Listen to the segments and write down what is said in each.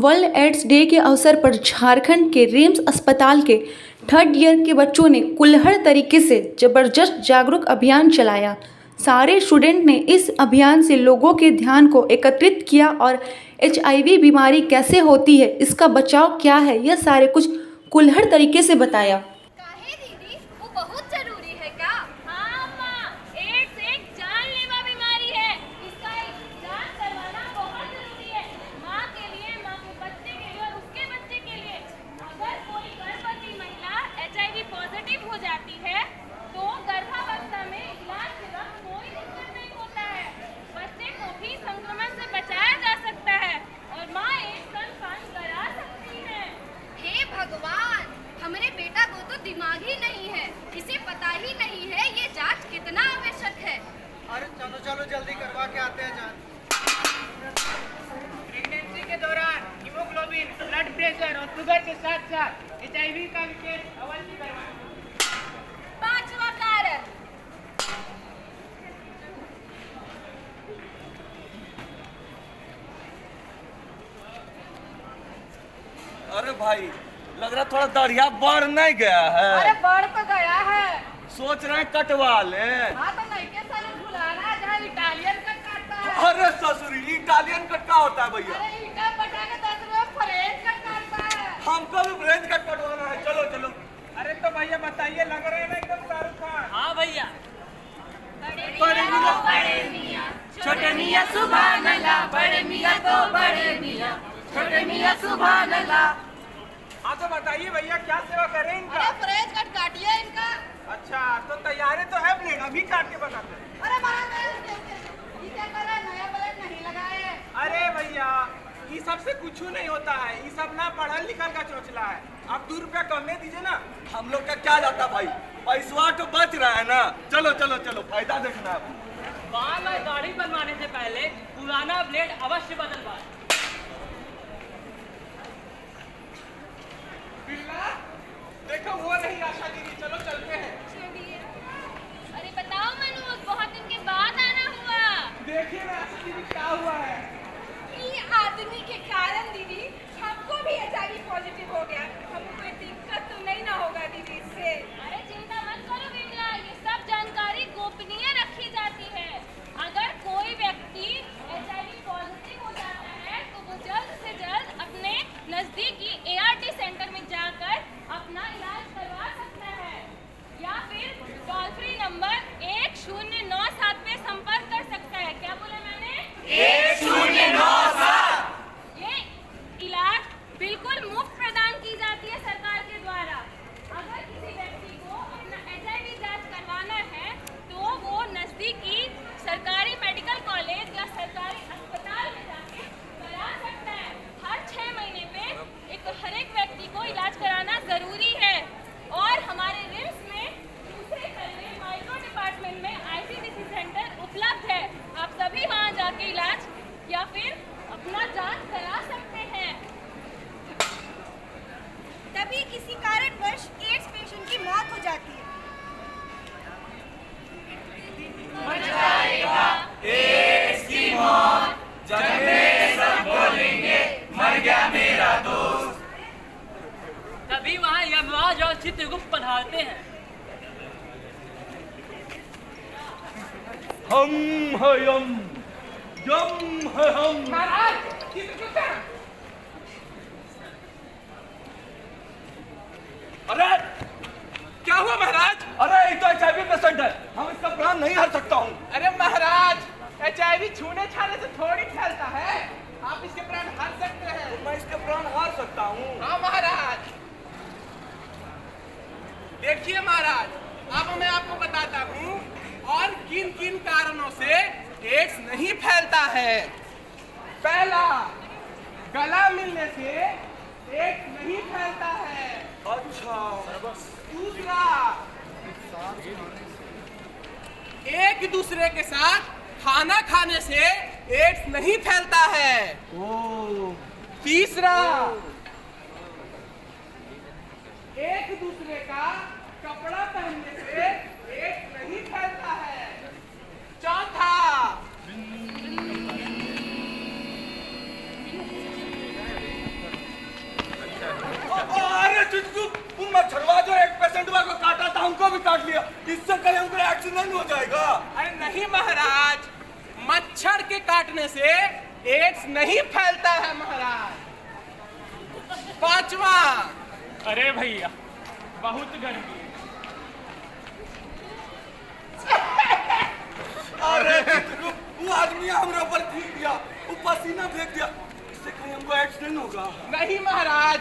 World ads day के अवसर पर झारखंड के रिम्स अस्पताल के 3rd ईयर के बच्चों ने कुल्हड़ तरीके से जबरदस्त जागरूक अभियान चलाया। सारे स्टूडेंट ने इस अभियान से लोगों के ध्यान को एकत्रित किया और HIV बीमारी कैसे होती है, इसका बचाव क्या है, यह सारे कुछ कुल्हड़ तरीके से बताया। काहे दीदी, वो बहुत जरूरी है क्या? हाँ माँ, एड्स एक जानलेवा बीमारी है। इसका इलाज करवाना बहुत जरूरी है। माँ के लिए, माँ के बच्चे के लिए और उसके बच्चे के लिए। अगर कोई गर्भवती महिला HIV पॉजिटिव हो जाती है तो गर्भावस्था में इलाज के वक्त कोई दिक्कत नहीं होता है। बच्चे को भी संक्रमण से बचाया जा सकता है और माँ एक स्तनपान करा सकती है। हे भगवान, हमारे बेटा को तो दिमाग ही नहीं है, इसे पता ही नहीं है ये जांच कितना आवश्यक है। अरे चलो चलो जल्दी करवा के आते हैं जांच। प्रेगनेंसी के दौरान हीमोग्लोबिन, ब्लड प्रेशर और शुगर के साथ साथ HIV का भी टेस्ट अवश्य करवाएं। 5वां कारण, अरे भाई, लग रहा थोड़ा दरिया बढ़ नहीं गया है। अरे बढ़ तो गया है। सोच रहे हैं कटवा ले। हाँ तो नहीं के साले भुलाना जहाँ इटालियन कट काटता है। अरे ससुरी, इटालियन कट का होता है भैया? अरे ईटा बटा के 10 रुपए फ्रेंच कट काटता है। हमको भी फ्रेंच कट कटवाना है। चलो चलो। अरे तो भैया बताइए, लग रहे हैं ना एकदम शाहरुख खान। हाँ भैया। बड़े मियाँ, छोटे मियाँ सुभान अल्लाह, बड़े मियाँ तो बड़े मियाँ, छोटे मियाँ सुभान अल्लाह। हाँ तो बताइए भैया, क्या सेवा करें इनका? अरे फ्रेंच कट काटिए इनका। अच्छा, तो तैयारी तो है ब्लेड, अभी काट के बताते हैं। अरे ये क्या कर रहा है, नया ब्लेड नहीं लगाए। अरे भैया, ये सबसे कुछ नहीं होता है, ये सब ना पढ़ल लिखल का चोचला है। आप 2 रुपया कम में दीजिए ना। हम लोग का क्या जाता भाई, पैसा तो बच रहा है ना। चलो चलो चलो, फायदा देखना है। बाल और दाढ़ी बनवाने से पहले पुराना ब्लेड अवश्य बदलवाएं। बिल्ला, देखो वो नहीं आशा दीदी, चलो चलते हैं। अरे बताओ मनोज, बहुत दिन के बाद आना हुआ। देखिए ना आशा दीदी क्या हुआ है। ये आदमी के कारण दीदी हमको भी HIV पॉजिटिव हो गया। हमको कोई दिक्कत तो नहीं ना होगा दीदी इससे? अरे चिंता मत करो बिमला, ये सब जानकारी गोपनीय रखी जाती है। अगर कोई व्यक्ति HIV पॉजिटिव हो जाता है तो वो जल्द से जल्द अपने नजदीकी ART सेंटर में जाकर अपना इलाज करवा सकता है या फिर टोल फ्री नंबर 1097 पे संपर्क कर सकता है। क्या बोला मैंने? 1097। ये इलाज बिल्कुल मुफ्त प्रदान की जाती है सरकार के द्वारा। अगर किसी व्यक्ति को अपना HIV जांच करवाना है तो वो नजदीकी सरकारी मेडिकल कॉलेज या सरकारी अस्पताल में जाके करा सकता है। हर 6 महीने पे हर एक व्यक्ति को इलाज कराना जरूरी है। और हमारे रिम्स में दूसरे तले माइक्रो डिपार्टमेंट में ICDC सेंटर उपलब्ध है। आप सभी वहाँ जाके इलाज या फिर अपना जांच करा सकते हैं। तभी किसी कारणवश एड्स पेशेंट की मौत हो जाती है। एड्स की मौत, जग में सब बोलेंगे मर गया मेरा दोस्त। तभी वहाँ यमराज और चित्रगुप्त पधारते हैं। हम है यम है हम। महाराज, चित्रगुप्त। अरे क्या हुआ महाराज? अरे ये तो HIV पेशेंट है, हम इसका प्राण नहीं हर सकता हूँ। अरे महाराज, HIV छूने छाने से थोड़ी फैलता है, आप इसके प्राण हार सकते हैं। मैं इसके प्राण हार सकता हूँ। हाँ महाराज। देखिए महाराज, अब मैं आपको बताता हूँ और किन किन कारणों से एड्स नहीं फैलता है। पहला, गला मिलने से एड्स नहीं फैलता है। अच्छा। दूसरा, एक दूसरे के साथ खाना खाने से एड्स नहीं फैलता है। तीसरा, एक दूसरे का कपड़ा पहनने से एड्स नहीं फैलता है। चौथा, उन मच्छरवा जो एक पेशेंटवा को काटा था उनको भी काट लिया, इससे कहीं हमको एक्सीडेंट हो जाएगा। अरे नहीं महाराज, मच्छर के काटने से एड्स नहीं फैलता है महाराज। पांचवा, अरे भैया बहुत गर्मी है। अरे वो आदमी हमारे ऊपर फेंक दिया, वो पसीना फेंक दिया, इससे कहीं हमको एक्सीडेंट होगा। नहीं महाराज,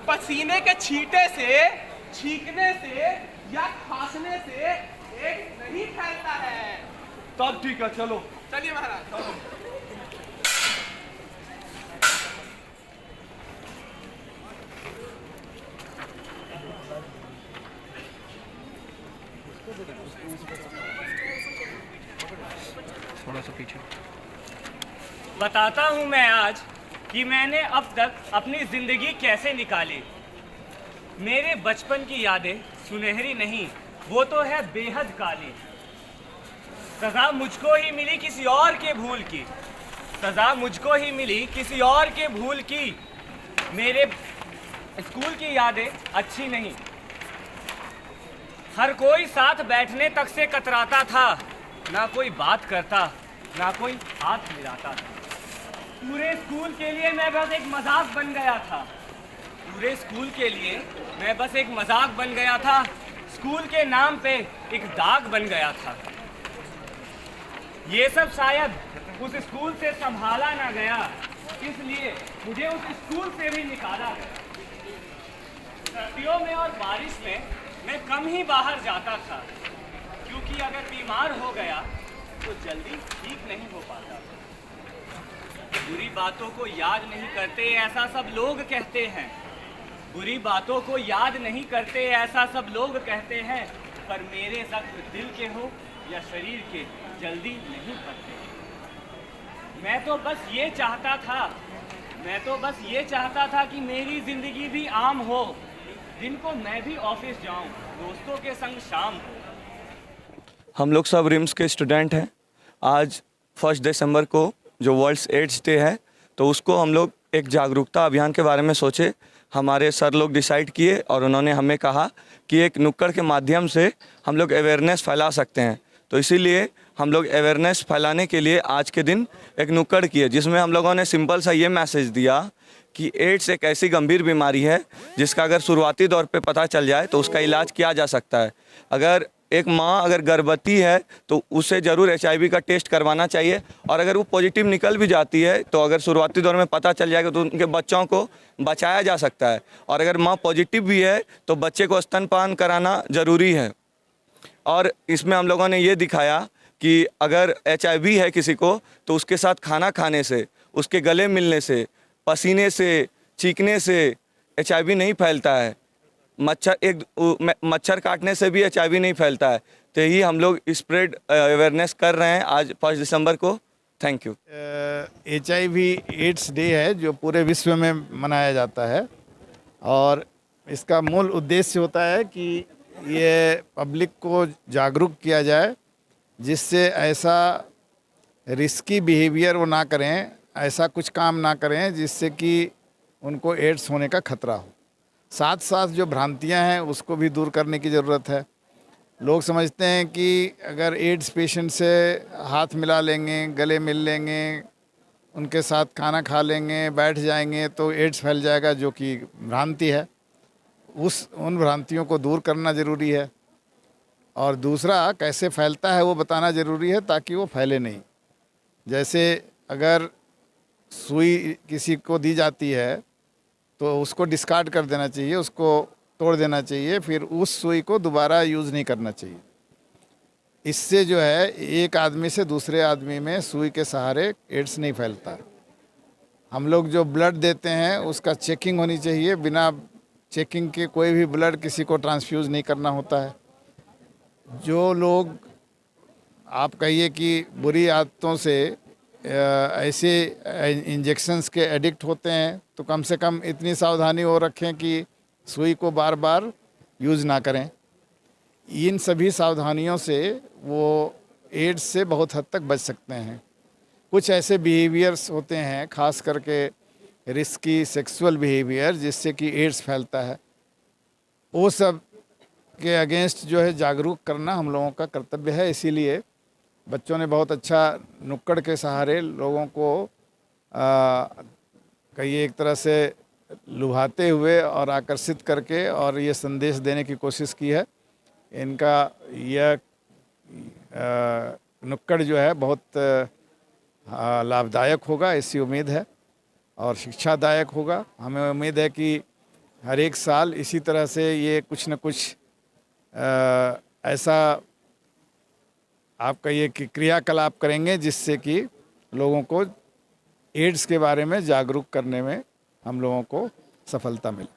पसीने के छींटे से, छींकने से या खांसने से एड्स नहीं फैलता है। तब ठीक है, चलो चलिए महाराज, चलो। थोड़ा सा पीछे। बताता हूँ मैं आज कि मैंने अब तक अपनी जिंदगी कैसे निकाली। मेरे बचपन की यादें सुनहरी नहीं, वो तो है बेहद काली। सजा मुझको ही मिली किसी और के भूल की, सजा मुझको ही मिली किसी और के भूल की। मेरे स्कूल की यादें अच्छी नहीं, हर कोई साथ बैठने तक से कतराता था, ना कोई बात करता, ना कोई हाथ मिलाता था। पूरे स्कूल के लिए मैं बस एक मजाक बन गया था, पूरे स्कूल के लिए मैं बस एक मजाक बन गया था, स्कूल के नाम पे एक दाग बन गया था। ये सब शायद उस स्कूल से संभाला ना गया, इसलिए मुझे उस स्कूल से भी निकाला गया। सर्दियों में और बारिश में मैं कम ही बाहर जाता था, क्योंकि अगर बीमार हो गया तो जल्दी ठीक नहीं हो पाता। बुरी बातों को याद नहीं करते ऐसा सब लोग कहते हैं, बुरी बातों को याद नहीं करते ऐसा सब लोग कहते हैं, पर मेरे जख्म दिल के हो या शरीर के जल्दी नहीं भरते। मैं तो बस ये चाहता था कि मेरी जिंदगी भी आम हो, दिन को मैं भी ऑफिस जाऊं, दोस्तों के संग शाम हो। हम लोग सब रिम्स के स्टूडेंट हैं। आज 1 दिसंबर को जो वर्ल्ड एड्स डे है, तो उसको हम लोग एक जागरूकता अभियान के बारे में सोचे। हमारे सर लोग डिसाइड किए और उन्होंने हमें कहा कि एक नुक्कड़ के माध्यम से हम लोग अवेयरनेस फैला सकते हैं। तो इसीलिए हम लोग अवेयरनेस फैलाने के लिए आज के दिन एक नुक्कड़ किए, जिसमें हम लोगों ने सिंपल सा ये मैसेज दिया कि एड्स एक ऐसी गंभीर बीमारी है जिसका अगर शुरुआती दौर पे पता चल जाए तो उसका इलाज किया जा सकता है। अगर एक माँ अगर गर्भवती है तो उसे ज़रूर HIV का टेस्ट करवाना चाहिए, और अगर वो पॉजिटिव निकल भी जाती है तो अगर शुरुआती दौर में पता चल जाएगा तो उनके बच्चों को बचाया जा सकता है। और अगर माँ पॉजिटिव भी है तो बच्चे को स्तनपान कराना ज़रूरी है। और इसमें हम लोगों ने ये दिखाया कि अगर HIV है किसी को तो उसके साथ खाना खाने से, उसके गले मिलने से, पसीने से, चीखने से HIV नहीं फैलता है। मच्छर काटने से भी HIV नहीं फैलता है। तो यही हम लोग स्प्रेड अवेयरनेस कर रहे हैं आज 5 दिसंबर को। Thank you. HIV AIDS day है जो पूरे विश्व में मनाया जाता है, और इसका मूल उद्देश्य होता है कि ये पब्लिक को जागरूक किया जाए, जिससे ऐसा रिस्की बिहेवियर वो ना करें, ऐसा कुछ काम ना करें जिससे कि उनको एड्स होने का खतरा हो। साथ साथ जो भ्रांतियां हैं उसको भी दूर करने की ज़रूरत है। लोग समझते हैं कि अगर एड्स पेशेंट से हाथ मिला लेंगे, गले मिल लेंगे, उनके साथ खाना खा लेंगे, बैठ जाएंगे तो एड्स फैल जाएगा, जो कि भ्रांति है। उन भ्रांतियों को दूर करना ज़रूरी है, और दूसरा कैसे फैलता है वो बताना ज़रूरी है ताकि वो फैले नहीं। जैसे अगर सुई किसी को दी जाती है तो उसको डिस्कार्ड कर देना चाहिए, उसको तोड़ देना चाहिए, फिर उस सुई को दोबारा यूज़ नहीं करना चाहिए। इससे जो है एक आदमी से दूसरे आदमी में सुई के सहारे एड्स नहीं फैलता। हम लोग जो ब्लड देते हैं उसका चेकिंग होनी चाहिए, बिना चेकिंग के कोई भी ब्लड किसी को ट्रांसफ्यूज़ नहीं करना होता है। जो लोग आप कहिए कि बुरी आदतों से ऐसे इंजेक्शंस के एडिक्ट होते हैं, तो कम से कम इतनी सावधानी हो रखें कि सुई को बार बार यूज़ ना करें। इन सभी सावधानियों से वो एड्स से बहुत हद तक बच सकते हैं। कुछ ऐसे बिहेवियर्स होते हैं, खास करके रिस्की सेक्सुअल बिहेवियर, जिससे कि एड्स फैलता है। वो सब के अगेंस्ट जो है जागरूक करना हम लोगों का कर्तव्य है। इसीलिए बच्चों ने बहुत अच्छा नुक्कड़ के सहारे लोगों को कहिए एक तरह से लुभाते हुए और आकर्षित करके और ये संदेश देने की कोशिश की है। इनका यह नुक्कड़ जो है बहुत लाभदायक होगा, ऐसी उम्मीद है, और शिक्षादायक होगा। हमें उम्मीद है कि हर एक साल इसी तरह से ये कुछ न कुछ ऐसा आप कहिए कि क्रियाकलाप करेंगे जिससे कि लोगों को एड्स के बारे में जागरूक करने में हम लोगों को सफलता मिले।